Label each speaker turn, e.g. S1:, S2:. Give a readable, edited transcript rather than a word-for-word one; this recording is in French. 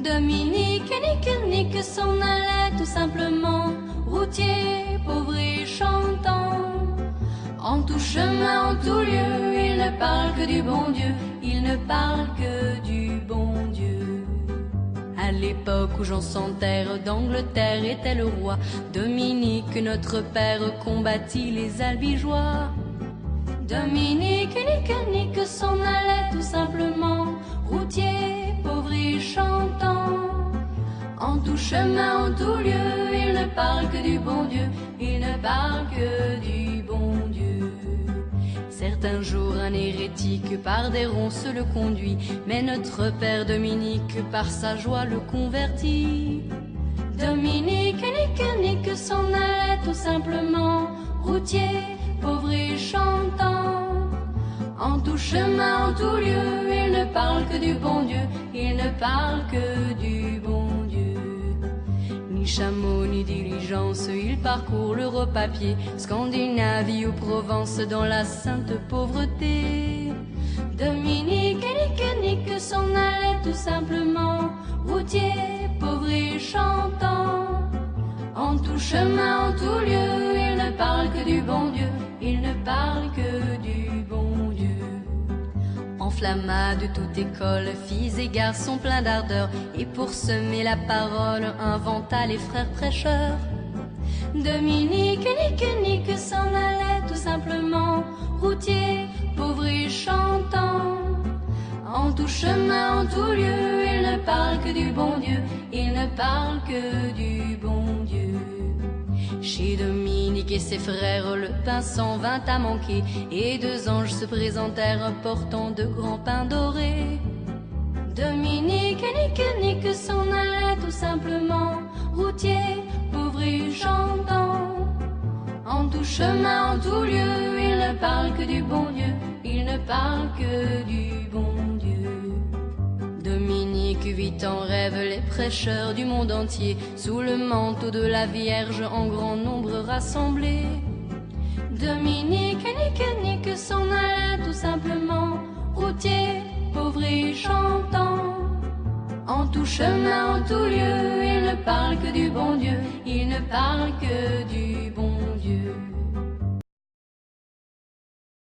S1: Dominique nique s'en allait tout simplement, routier, pauvre et chantant. En tout chemin, en tout lieu, il ne parle que du bon Dieu, il ne parle que du bon Dieu. À l'époque où Jean sans terre d'Angleterre était le roi, Dominique notre père combattit les albigeois. Dominique nique s'en allait tout simplement, routier, pauvre et chantant. En tout chemin, en tout lieu, il ne parle que du bon Dieu, il ne parle que du bon Dieu. Certains jours, un hérétique par des ronces le conduit, mais notre père Dominique par sa joie le convertit. Dominique nique s'en allait tout simplement, routier, pauvre et chantant. En tout chemin, en tout lieu, il ne parle que du bon Dieu, il ne parle que du bon Dieu. Ni chameau, ni diligence, il parcourt l'Europe à pied, Scandinavie ou Provence dans la sainte pauvreté. Dominique nique s'en allait tout simplement, routier, pauvre et chantant. En tout chemin, en tout lieu, il ne parle que du bon Dieu, il ne parle que du bon Dieu. Enflamma de toute école, filles et garçons pleins d'ardeur, et pour semer la parole, inventa les frères prêcheurs. Dominique nique s'en allait tout simplement, routier, pauvre et chantant. En tout chemin, en tout lieu, il ne parle que du bon Dieu, il ne parle que du bon Dieu. Chez Dominique et ses frères, le pain s'en vint à manquer, et deux anges se présentèrent portant de grands pains dorés. Dominique nique s'en allait tout simplement, routier, pauvre et chantant. En tout chemin, en tout lieu, il ne parle que du bon Dieu, il ne parle que du bon Dieu. Dominique vit en rêve les prêcheurs du monde entier, sous le manteau de la Vierge en grand nombre rassemblés. Dominique nique s'en allait tout simplement, routier, pauvre et chantant. En tout chemin, en tout lieu, il ne parle que du bon Dieu, il ne parle que du bon Dieu.